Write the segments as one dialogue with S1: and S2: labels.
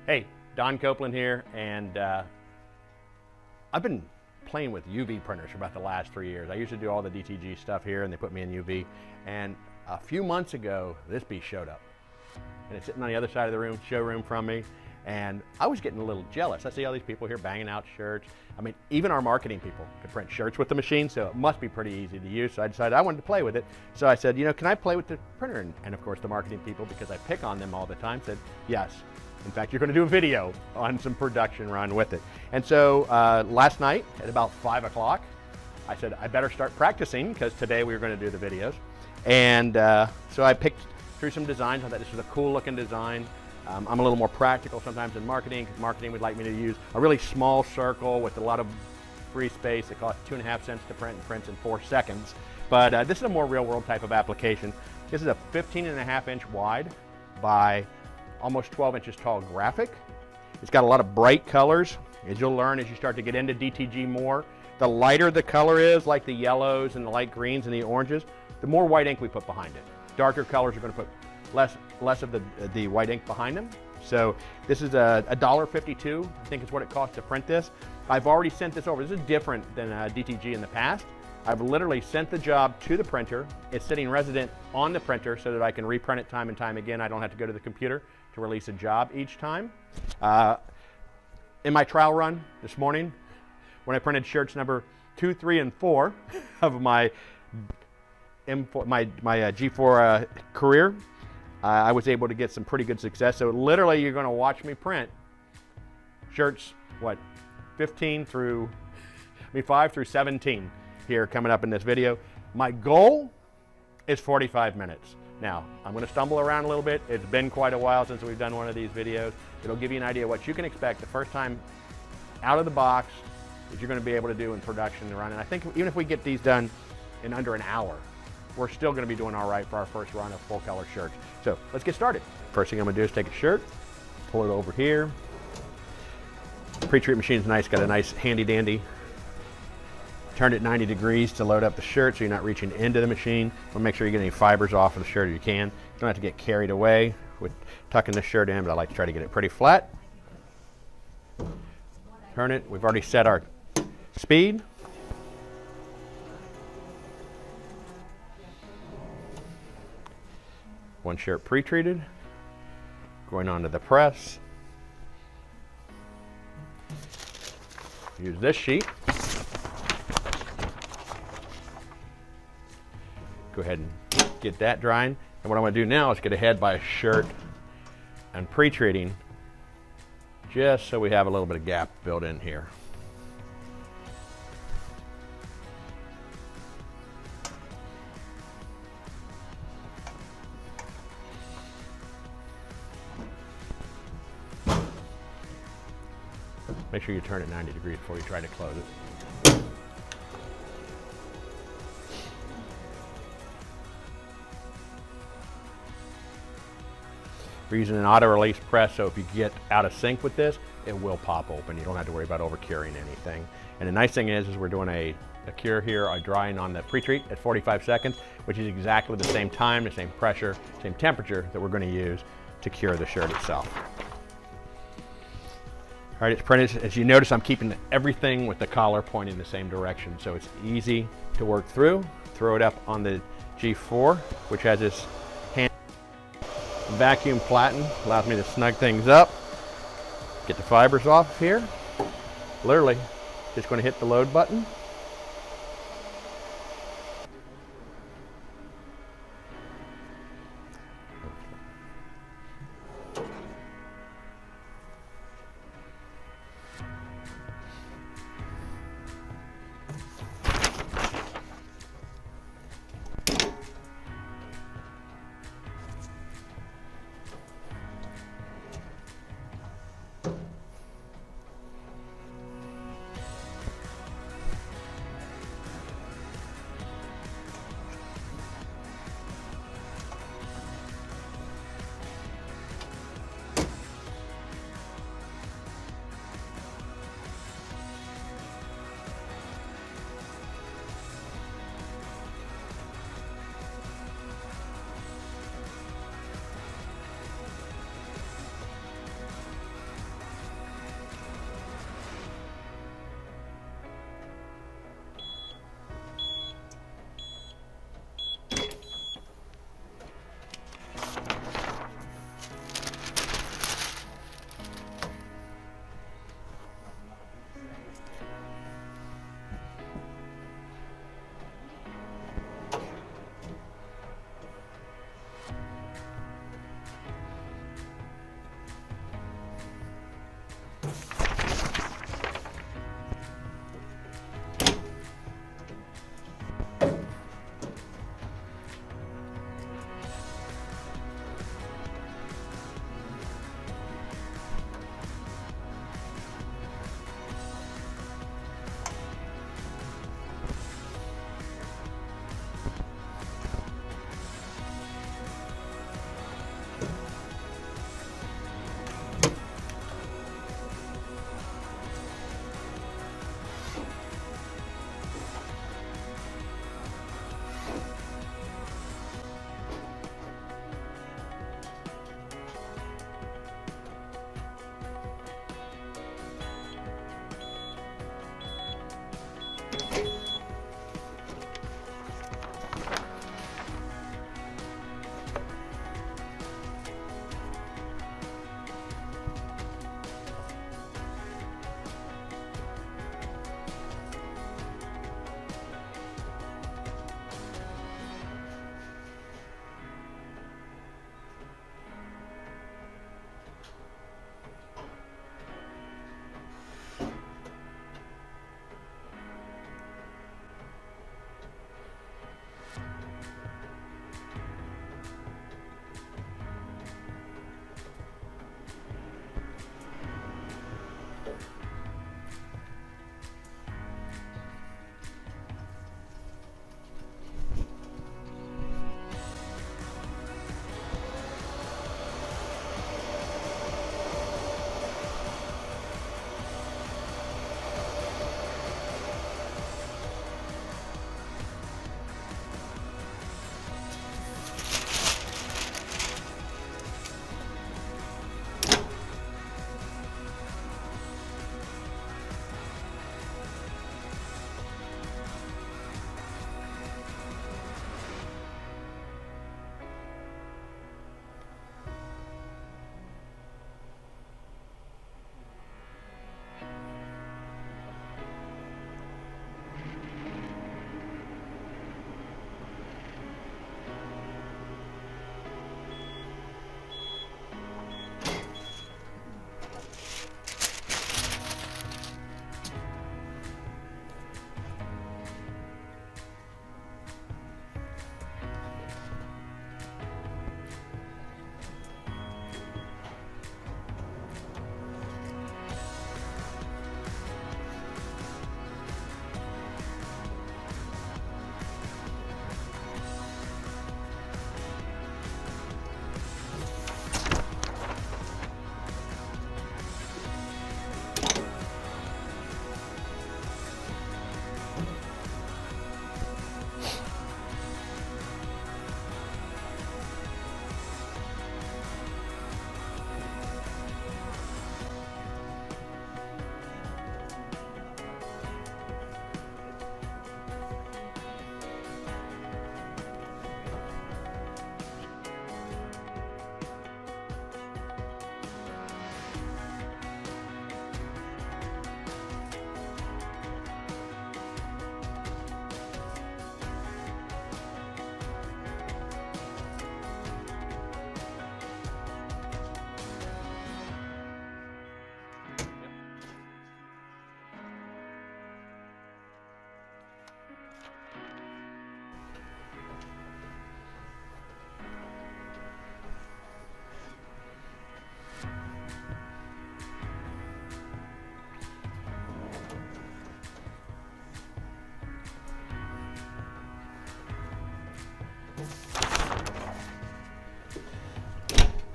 S1: Hey, Don Copeland here, and I've been playing with UV printers for about the last 3 years. I used to do all the DTG stuff here, and they put me in UV. And a few months ago, this beast showed up, and it's sitting on the other side of the room, showroom from me. And I was getting a little jealous. I see all these people here banging out shirts. I mean, even our marketing people could print shirts with the machine, so it must be pretty easy to use. So I decided I wanted to play with it. So I said, you know, can I play with the printer? And of course, the marketing people, because I pick on them all the time, said, yes. In fact, you're going to do a video on some production run with it. And so last night at about 5 o'clock, I said, I better start practicing because today we were going to do the videos. And so I picked through some designs. I thought this was a cool looking design. I'm a little more practical sometimes in marketing, because marketing would like me to use a really small circle with a lot of free space. It costs 2.5 cents to print and prints in 4 seconds. But this is a more real world type of application. This is a 15.5-inch wide by almost 12 inches tall graphic. It's got a lot of bright colors. As you'll learn as you start to get into DTG more, the lighter the color is, like the yellows and the light greens and the oranges, the more white ink we put behind it. Darker colors are going to put less of the white ink behind them. So this is a $1.52, I think is what it costs to print this. I've already sent this over. This is different than DTG in the past. I've literally sent the job to the printer. It's sitting resident on the printer so that I can reprint it time and time again. I don't have to go to the computer to release a job each time. In my trial run this morning, when I printed shirts number 2, 3, and 4 of my G4 career, I was able to get some pretty good success. So literally you're going to watch me print shirts, what, 5 through 17 here coming up in this video. My goal is 45 minutes. Now, I'm going to stumble around a little bit. It's been quite a while since we've done one of these videos. It'll give you an idea what you can expect the first time out of the box that you're going to be able to do in production and run. And I think even if we get these done in under an hour, we're still going to be doing all right for our first run of full color shirts. So let's get started. First thing I'm going to do is take a shirt, pull it over here. The pre-treat machine's nice, got a nice handy dandy. Turn it 90 degrees to load up the shirt so you're not reaching into the machine. Want to make sure you get any fibers off of the shirt if you can. You don't have to get carried away with tucking the shirt in, but I like to try to get it pretty flat. Turn it. We've already set our speed. One shirt pre-treated. Going on to the press. Use this sheet. Go ahead and get that drying. And what I'm going to do now is get ahead by a shirt and pre-treating, just so we have a little bit of gap built in here. Make sure you turn it 90 degrees before you try to close it. We're using an auto-release press, so if you get out of sync with this, it will pop open. You don't have to worry about over-curing anything. And the nice thing is we're doing a cure here, a drying on the pre-treat at 45 seconds, which is exactly the same time, the same pressure, same temperature that we're going to use to cure the shirt itself. All right, it's printed. As you notice, I'm keeping everything with the collar pointing the same direction, so it's easy to work through. Throw it up on the G4, which has this hand vacuum platen, allows me to snug things up, get the fibers off here. Literally, just going to hit the load button.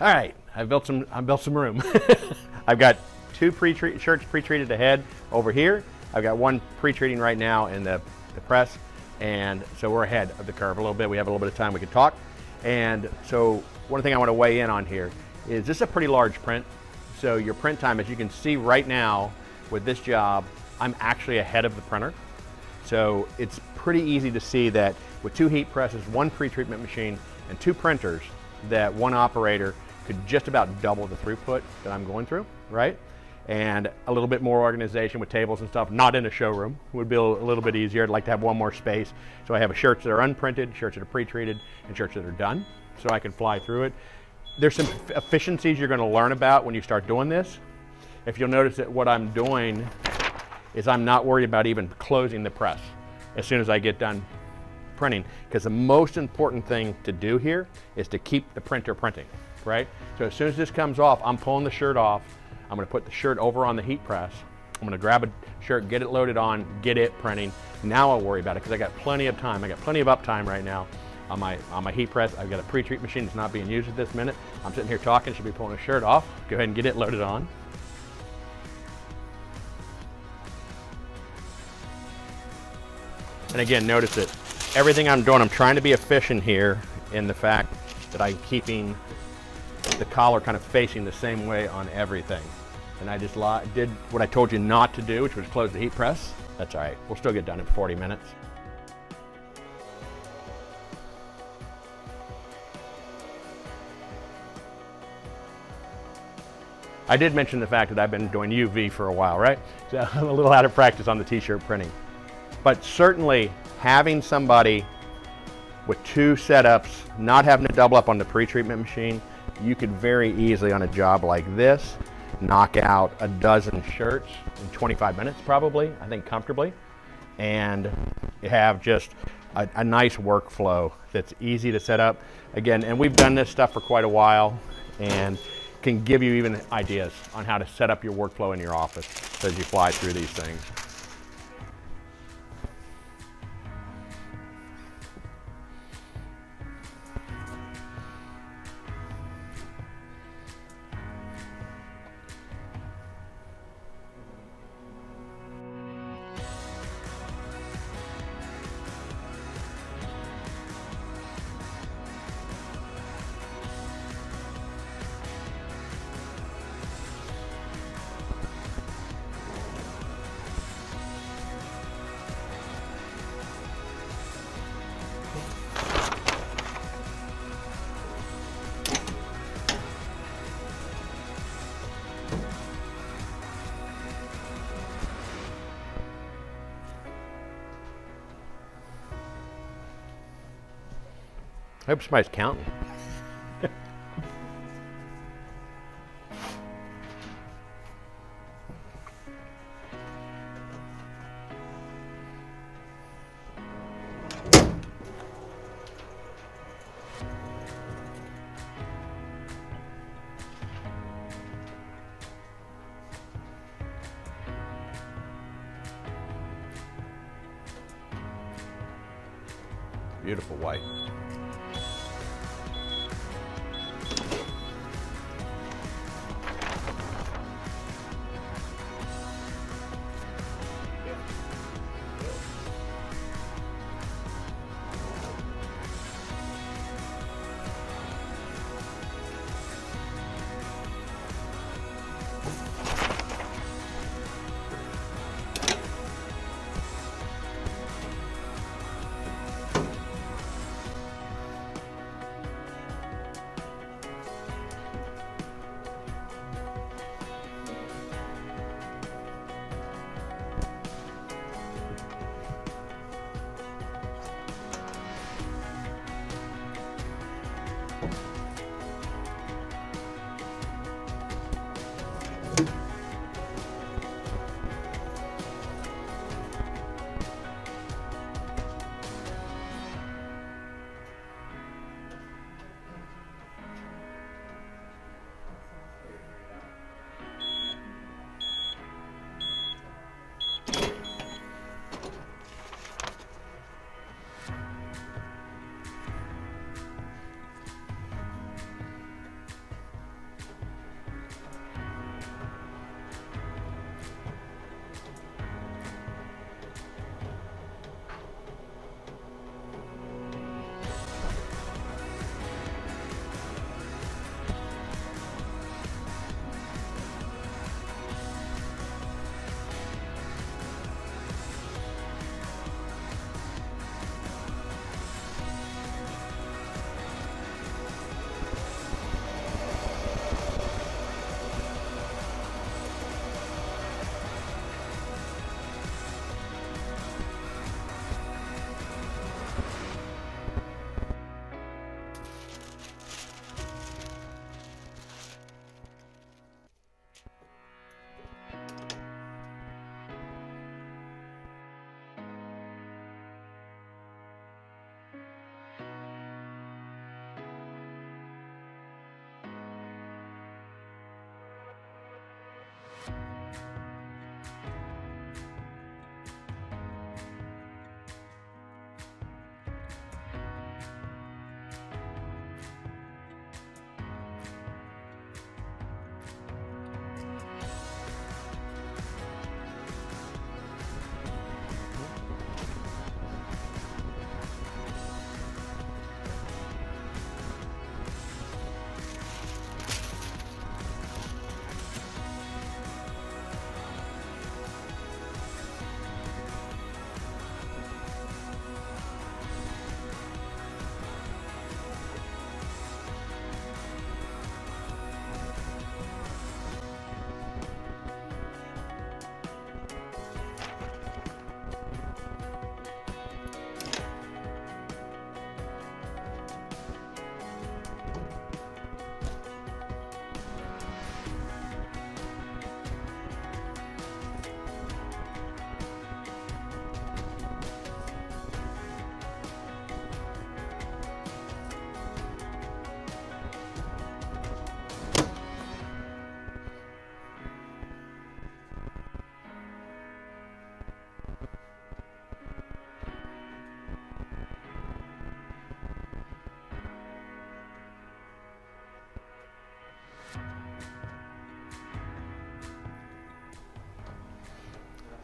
S1: All right, I built some room. I've got two shirts pre-treated ahead over here. I've got one pre-treating right now in the press, and so we're ahead of the curve a little bit. We have a little bit of time we can talk. And so one thing I want to weigh in on here is this is a pretty large print. So your print time, as you can see right now with this job, I'm actually ahead of the printer. So it's pretty easy to see that with two heat presses, one pre-treatment machine, and two printers, that one operator could just about double the throughput that I'm going through, right? And a little bit more organization with tables and stuff, not in a showroom, would be a little bit easier. I'd like to have one more space. So I have shirts that are unprinted, shirts that are pre-treated, and shirts that are done, so I can fly through it. There's some efficiencies you're gonna learn about when you start doing this. If you'll notice that what I'm doing is I'm not worried about even closing the press as soon as I get done printing, because the most important thing to do here is to keep the printer printing, right? So as soon as this comes off, I'm pulling the shirt off. I'm gonna put the shirt over on the heat press. I'm gonna grab a shirt, get it loaded on, get it printing. Now I'll worry about it because I got plenty of time. I got plenty of uptime right now on my heat press. I've got a pre-treat machine that's not being used at this minute. I'm sitting here talking, should be pulling a shirt off. Go ahead and get it loaded on. And again, notice that everything I'm doing, I'm trying to be efficient here in the fact that I'm keeping the collar kind of facing the same way on everything. And I just did what I told you not to do, which was close the heat press. That's all right, we'll still get done in 40 minutes. I did mention the fact that I've been doing UV for a while, right? So I'm a little out of practice on the t-shirt printing. But certainly having somebody with two setups, not having to double up on the pre-treatment machine, you could very easily on a job like this, knock out a dozen shirts in 25 minutes probably, I think comfortably, and have just a nice workflow that's easy to set up. Again, and we've done this stuff for quite a while and can give you even ideas on how to set up your workflow in your office as you fly through these things. I hope somebody's counting. Beautiful white.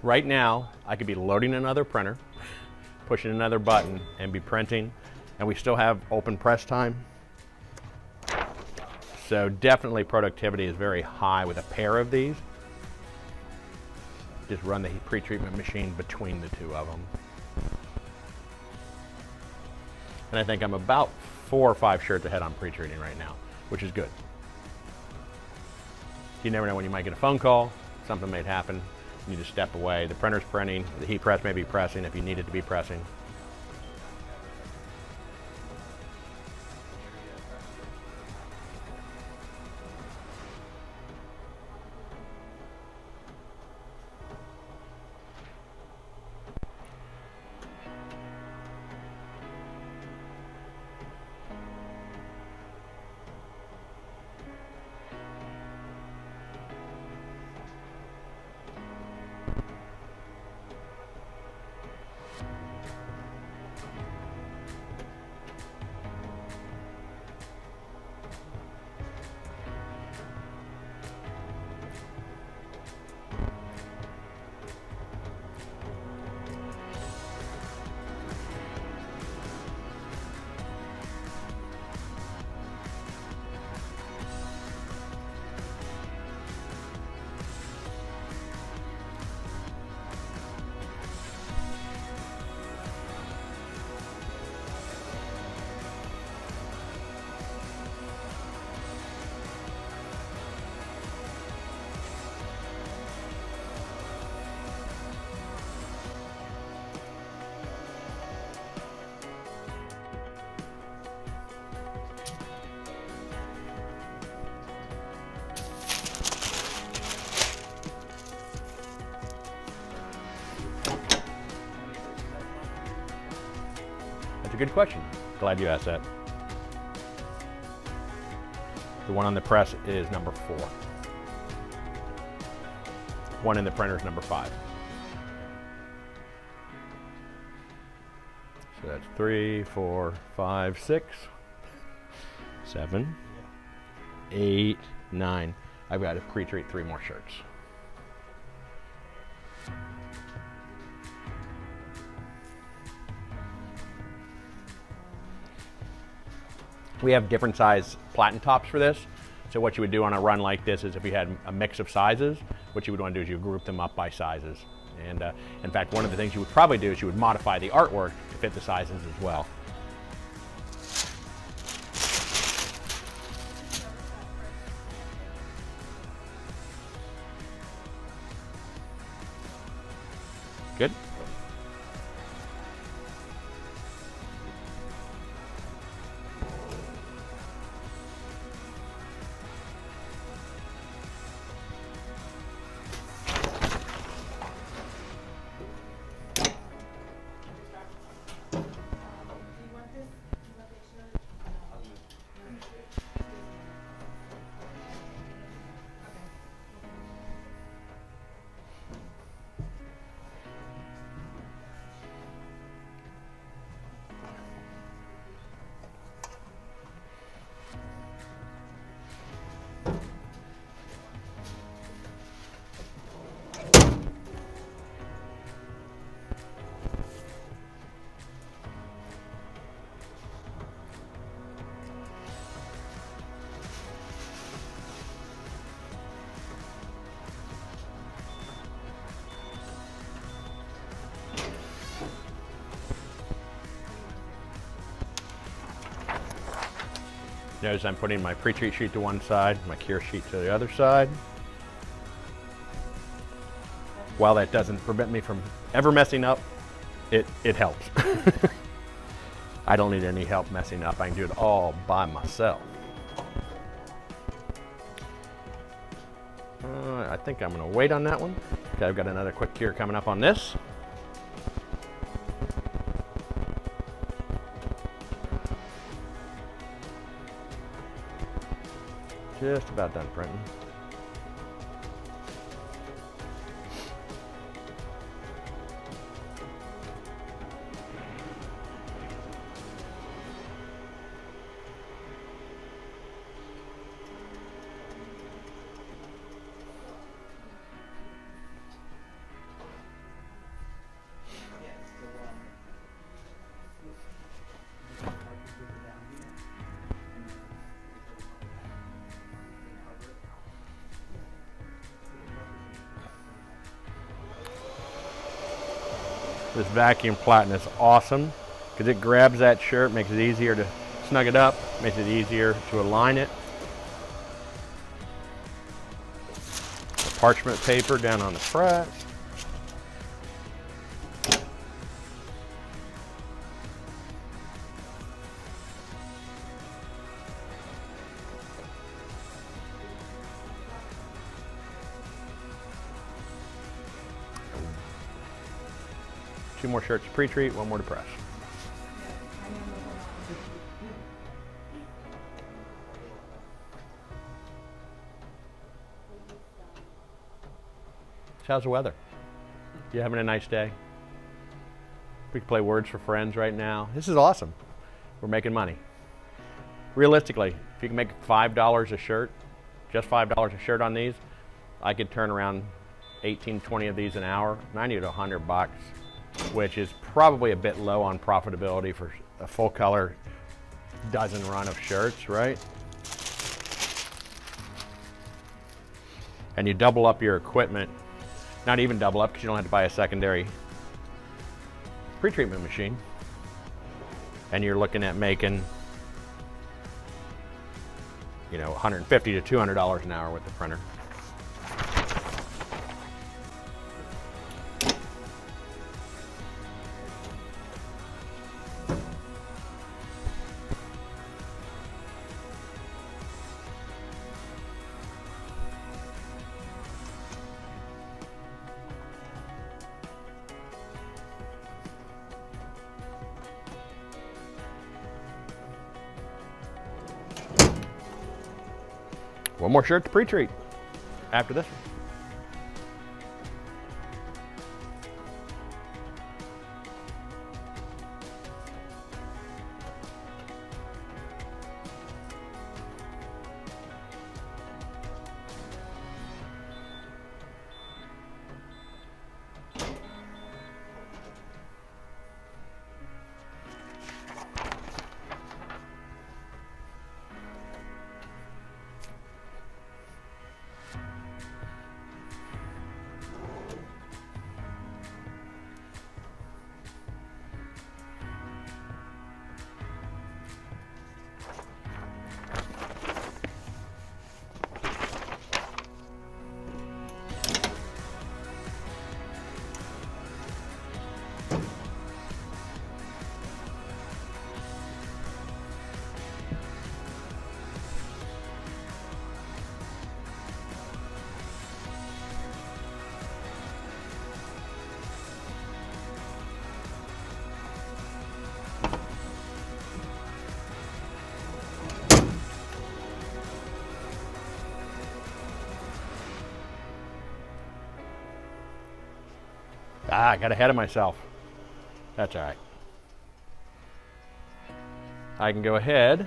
S1: Right now, I could be loading another printer, pushing another button, and be printing, and we still have open press time. So definitely productivity is very high with a pair of these. Just run the pre-treatment machine between the two of them. And I think I'm about 4 or 5 shirts ahead on pre-treating right now, which is good. You never know when you might get a phone call, something may happen, you just step away. The printer's printing, the heat press may be pressing if you need it to be pressing. That's a good question. Glad you asked that. The one on the press is number 4. One in the printer is number 5. So that's 3, 4, 5, 6, 7, 8, 9. I've got to pre-treat 3 more shirts. We have different size platen tops for this. So what you would do on a run like this is if you had a mix of sizes, what you would want to do is you group them up by sizes. And in fact, one of the things you would probably do is you would modify the artwork to fit the sizes as well. Good. Notice I'm putting my pre-treat sheet to one side, my cure sheet to the other side. While that doesn't prevent me from ever messing up, it helps. I don't need any help messing up. I can do it all by myself. I think I'm gonna wait on that one. Okay, I've got another quick cure coming up on this. Just about done printing. This vacuum platen is awesome because it grabs that shirt, makes it easier to snug it up, makes it easier to align it. The parchment paper down on the press. Two more shirts to pre-treat, one more to press. So how's the weather? You having a nice day? We can play Words for Friends right now. This is awesome. We're making money. Realistically, if you can make $5 a shirt, just $5 a shirt on these, I could turn around 18, 20 of these an hour, 90 to 100 bucks, which is probably a bit low on profitability for a full color dozen run of shirts, right? And you double up your equipment, not even double up because you don't have to buy a secondary pre-treatment machine. And you're looking at making, you know, $150 to $200 an hour with the printer. One more shirt to pre-treat after this one. I got ahead of myself. That's all right. I can go ahead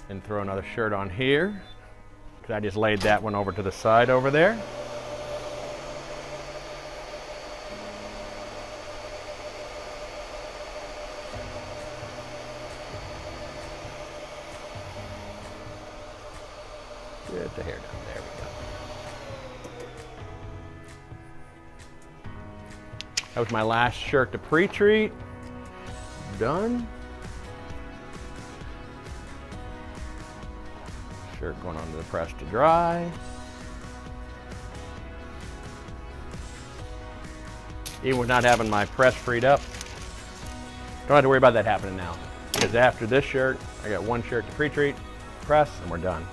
S1: and throw another shirt on here because I just laid that one over to the side over there. Get the hair down. There we go. That was my last shirt to pre-treat. Done. Shirt going onto the press to dry. Even with not having my press freed up, don't have to worry about that happening now. Because after this shirt, I got one shirt to pre-treat, press, and we're done.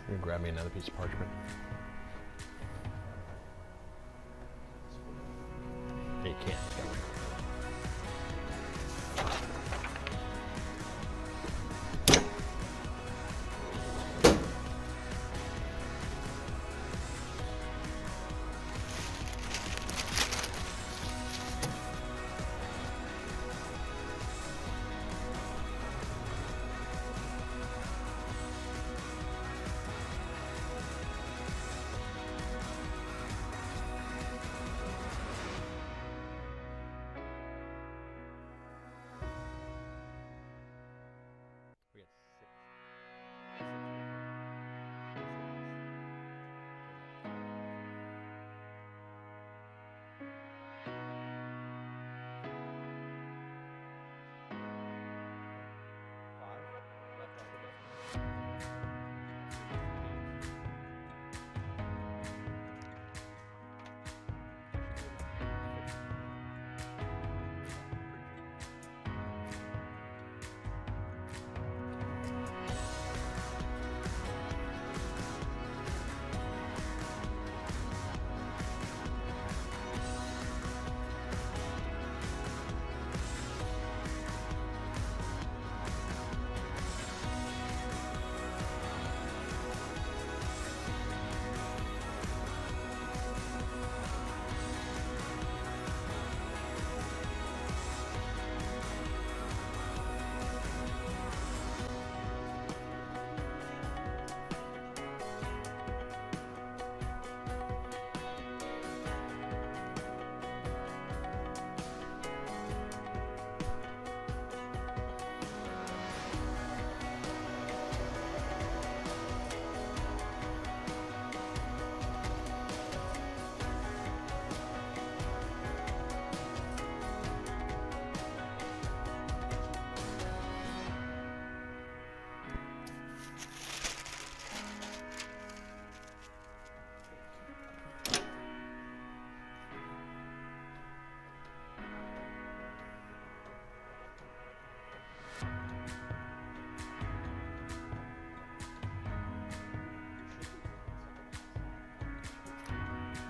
S1: You grab me another piece of parchment. You can't.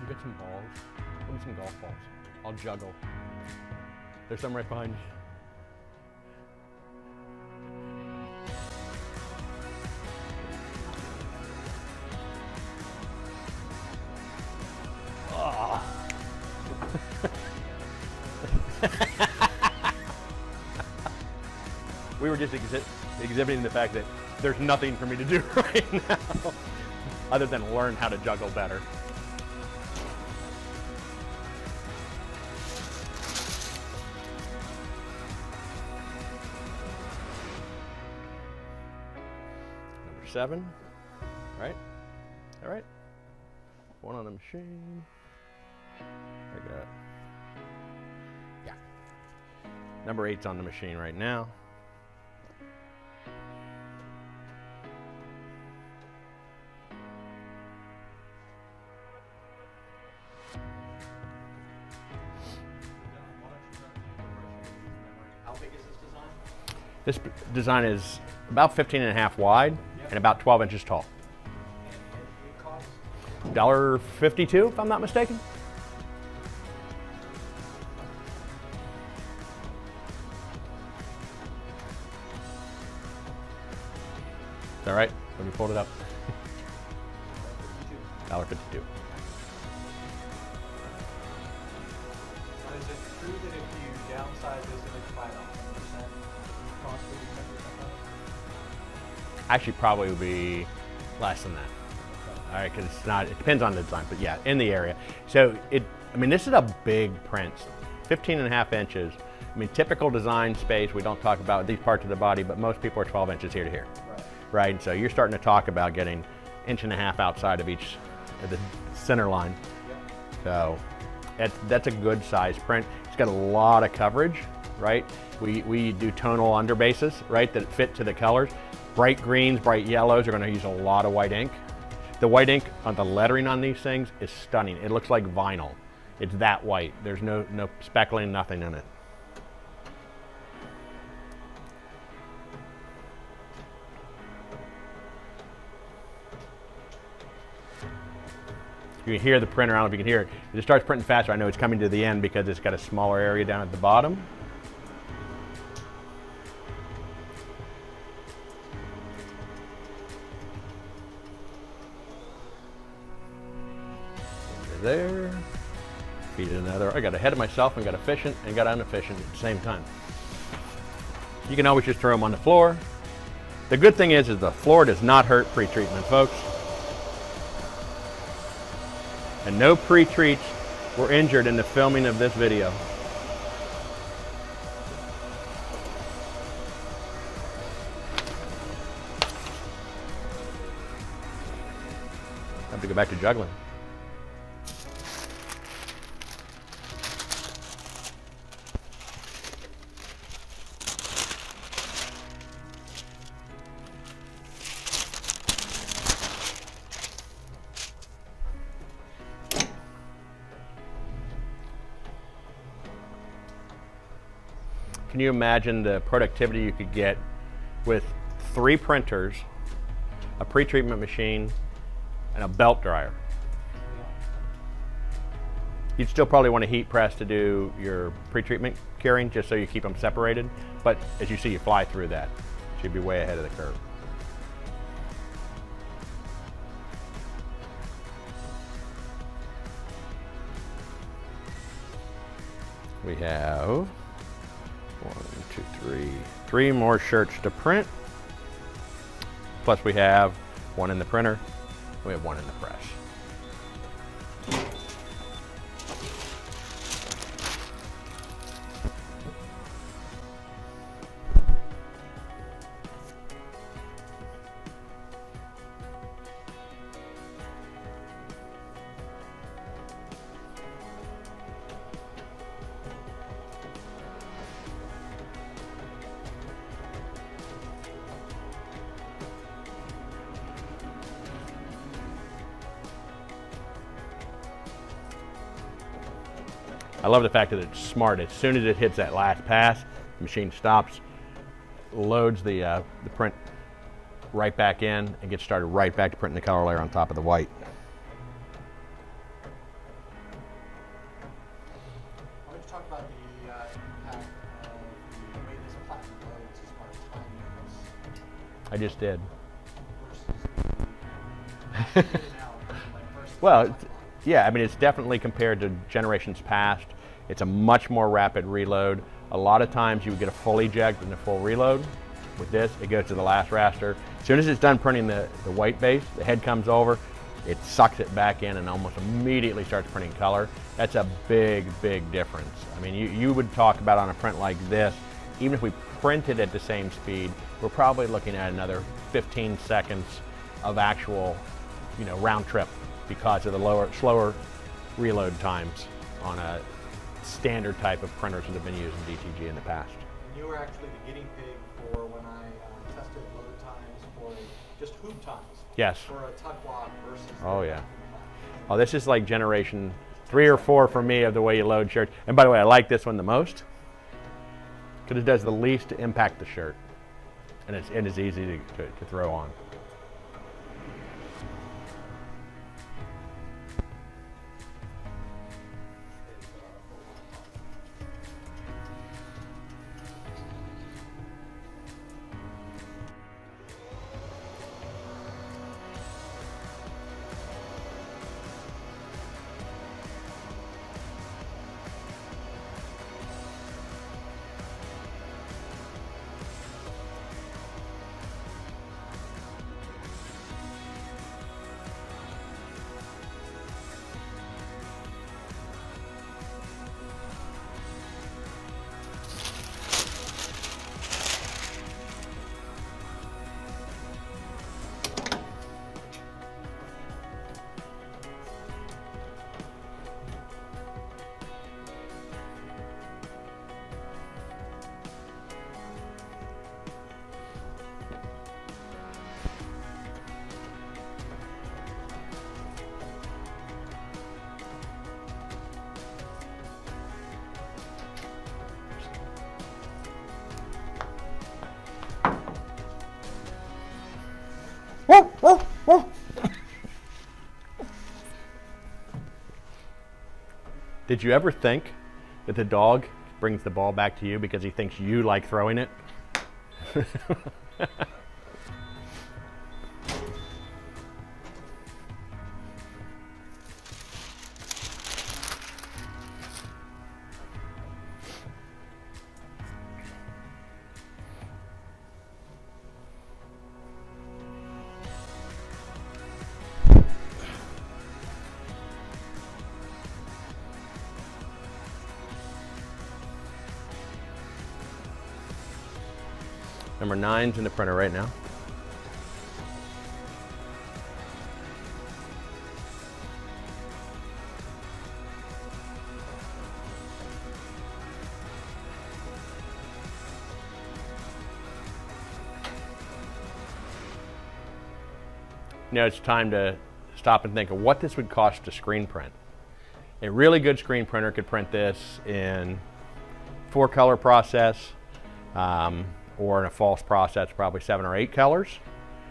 S1: Get some balls. Give me some golf balls. I'll juggle. There's some right behind you. Oh. We were just exhibiting the fact that there's nothing for me to do right now other than learn how to juggle better. Number 7, right? All right. 1 on the machine. I got, yeah. Number 8's on the machine right now.
S2: How big is this design?
S1: This design is about 15.5 wide and about 12 inches tall.
S2: And it costs?
S1: $1.52, if I'm not mistaken. Is that right? When you pulled it up? $1.52.
S2: Is it true that if you downsize this image by 100%, the cost would be 10% less?
S1: Actually, probably would be less than that. All right, because it's not, it depends on the design, but yeah, in the area. So I mean, this is a big print, 15.5 inches. I mean, typical design space, we don't talk about these parts of the body, but most people are 12 inches here to here. Right? So you're starting to talk about getting 1.5 inches outside of each of the center line. So that's a good size print. It's got a lot of coverage, right? We do tonal underbases, right, that fit to the colors. Bright greens, bright yellows are going to use a lot of white ink. The white ink on the lettering on these things is stunning. It looks like vinyl. It's that white. There's no speckling, nothing in it. You can hear the printer. I don't know if you can hear it. If it starts printing faster, I know it's coming to the end because it's got a smaller area down at the bottom. There. Feed it another. I got ahead of myself and got efficient and got inefficient at the same time. You can always just throw them on the floor. The good thing is the floor does not hurt pre-treatment, folks. And no pre-treats were injured in the filming of this video. Have to go back to juggling. Can you imagine the productivity you could get with 3 printers, a pre-treatment machine, and a belt dryer? You'd still probably want a heat press to do your pre-treatment curing, just so you keep them separated. But as you see, you fly through that. So you'd be way ahead of the curve. We have 3 more shirts to print. Plus we have 1 in the printer. We have 1 in the press. I love the fact that it's smart. As soon as it hits that last pass, the machine stops, loads the print right back in, and gets started right back to printing the color layer on top of the white.
S2: Why don't you talk about the impact of the way this platinum loads as far as timing goes?
S1: I just did.
S2: Versus the first
S1: Well, yeah, I mean, it's definitely compared to generations past. It's a much more rapid reload. A lot of times you would get a full eject and a full reload. With this, it goes to the last raster. As soon as it's done printing the white base, the head comes over, it sucks it back in and almost immediately starts printing color. That's a big, big difference. I mean, you would talk about on a print like this, even if we printed at the same speed, we're probably looking at another 15 seconds of actual, round trip because of the slower reload times on a standard type of printers that have been used in DTG in the past.
S2: And you were actually the guinea pig for when I tested load times for just hoop times.
S1: Yes.
S2: For a tuck block versus.
S1: Oh yeah. Oh, this is like generation 3 or 4 for me of the way you load shirts. And by the way, I like this one the most because it does the least to impact the shirt, and it's easy to throw on. Did you ever think that the dog brings the ball back to you because he thinks you like throwing it? Number 9's in the printer right now. Now it's time to stop and think of what this would cost to screen print. A really good screen printer could print this in 4-color process, or in a false process, probably 7 or 8 colors.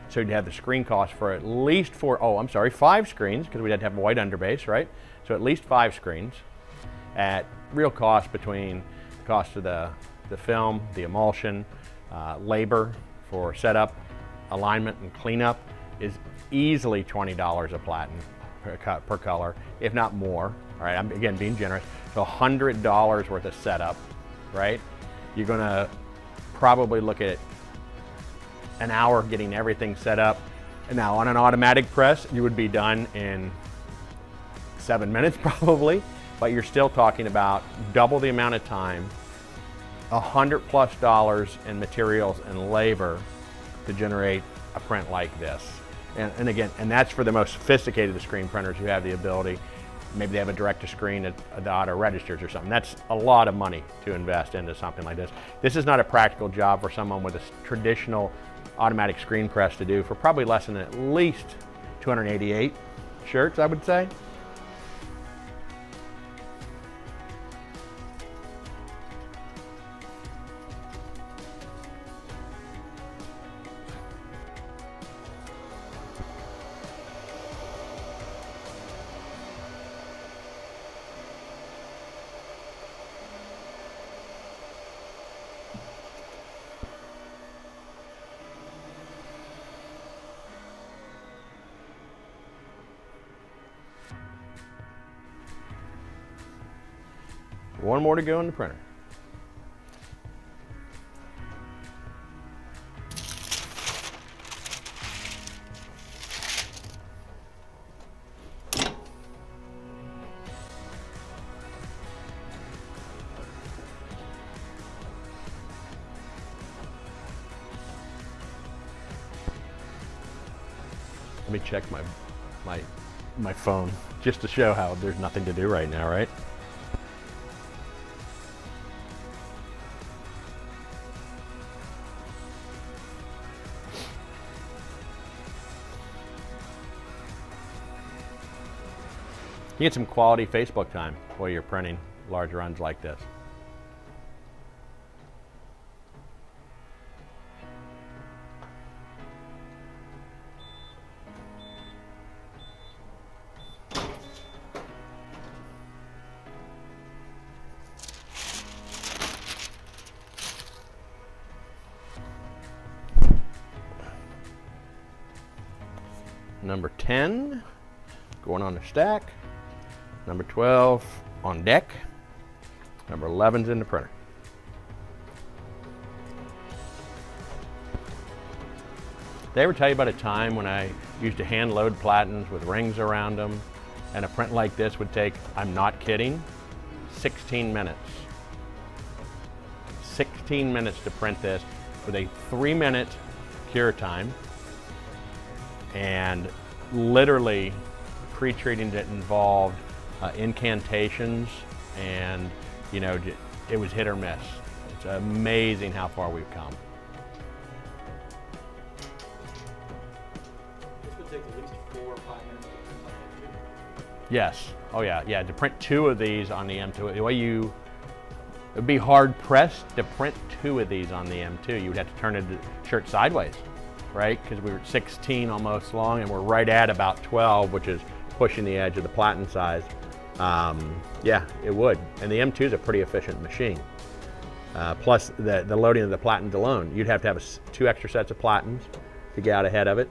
S1: So you'd have the screen cost for at least 5 screens, because we'd have to have a white underbase, right? So at least 5 screens at real cost between the cost of the film, the emulsion, labor for setup, alignment, and cleanup is easily $20 a platen per color, if not more. All right, I'm again being generous. So $100 worth of setup, right? You're gonna probably look at an hour getting everything set up. And now on an automatic press, you would be done in 7 minutes probably, but you're still talking about double the amount of time, $100+ in materials and labor to generate a print like this. And again, that's for the most sophisticated of screen printers who have the ability. Maybe they have a direct-to-screen at the auto registers or something. That's a lot of money to invest into something like this. This is not a practical job for someone with a traditional automatic screen press to do for probably less than at least 288 shirts, I would say. One more to go in the printer. Let me check my phone just to show how there's nothing to do right now, right? You get some quality Facebook time while you're printing large runs like this. Number 10 going on the stack. Number 12 on deck. Number 11's in the printer. Did they ever tell you about a time when I used to hand load platens with rings around them, and a print like this would take, I'm not kidding, 16 minutes. 16 minutes to print this with a 3-minute cure time, and literally pre-treating that involved incantations, and it was hit or miss. It's amazing how far we've come.
S2: This would take at least 4 or 5 minutes to print something too.
S1: Yes. Oh yeah. To print 2 of these on the M2, it would be hard pressed to print 2 of these on the M2. You would have to turn the shirt sideways, right? Because we were 16 almost long, and we're right at about 12, which is pushing the edge of the platen size. Yeah, it would. And the M2 is a pretty efficient machine. Plus the loading of the platens alone. You'd have to have 2 extra sets of platens to get out ahead of it.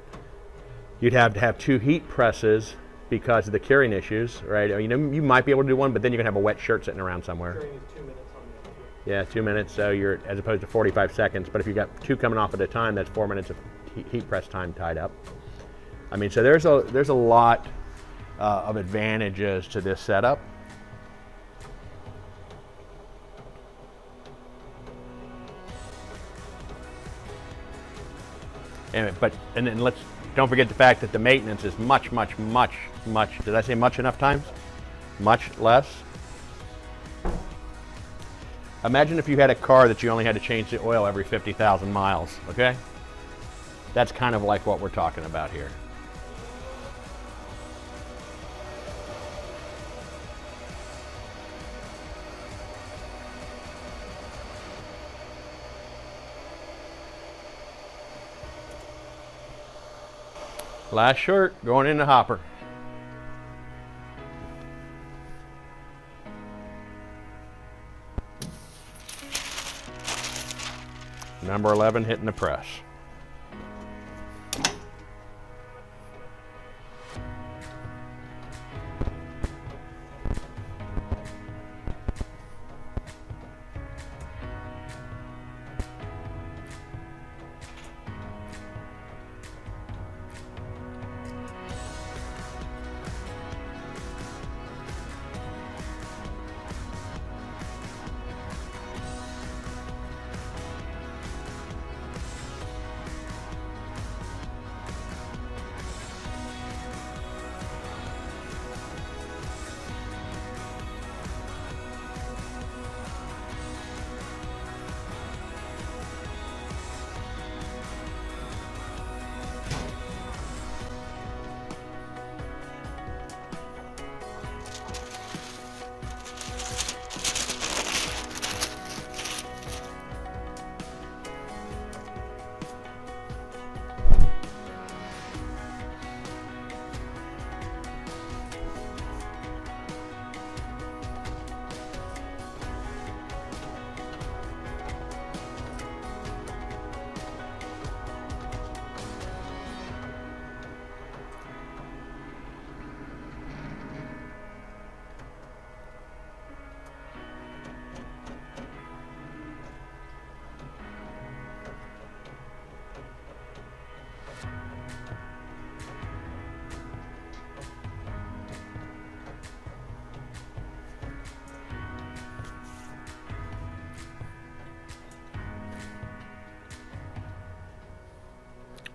S1: You'd have to have 2 heat presses because of the curing issues, right? You know, you might be able to do one, but then you're gonna have a wet shirt sitting around somewhere.
S2: Curing is 2 minutes on the M2.
S1: Yeah, 2 minutes, so you're, as opposed to 45 seconds, but if you've got 2 coming off at a time, that's 4 minutes of heat press time tied up. I mean, so there's a lot of advantages to this setup. And then don't forget the fact that the maintenance is much, did I say much enough times? Much less. Imagine if you had a car that you only had to change the oil every 50,000 miles, okay? That's kind of like what we're talking about here. Last shirt going in the hopper. Number 11 hitting the press.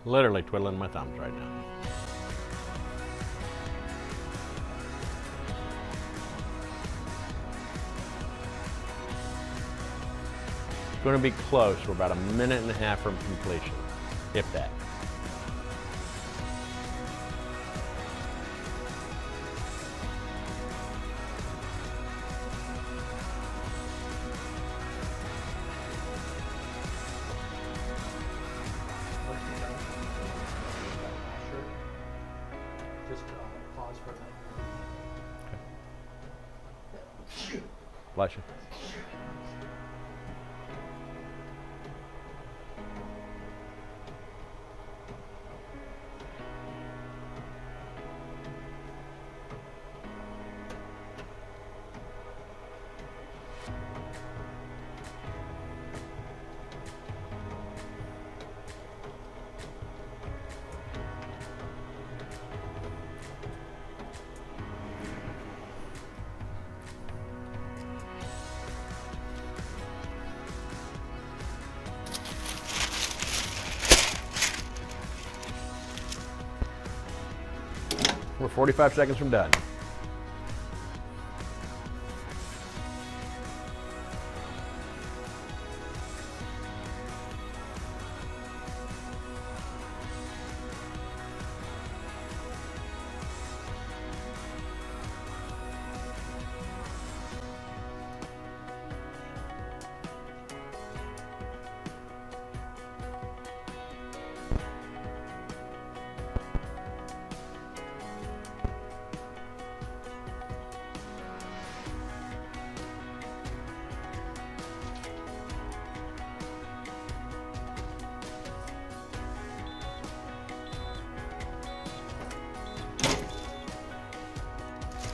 S1: Literally twiddling my thumbs right now. It's going to be close. We're about a minute and a half from completion, if that.
S2: Just pause for a minute.
S1: Bless you. We're 45 seconds from done.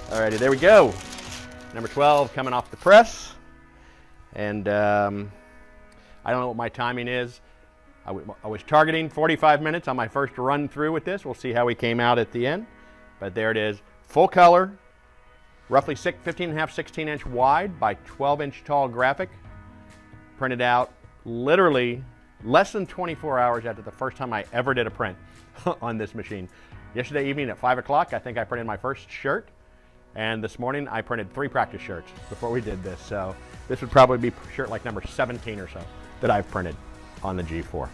S1: Alrighty, there we go. Number 12 coming off the press. And I don't know what my timing is. I was targeting 45 minutes on my first run through with this. We'll see how we came out at the end. But there it is, full color, roughly 15.5, 16-inch wide by 12-inch tall graphic. Printed out literally less than 24 hours after the first time I ever did a print on this machine. Yesterday evening at 5 o'clock, I think I printed my first shirt. And this morning I printed 3 practice shirts before we did this. So this would probably be shirt like number 17 or so that I've printed on the G4.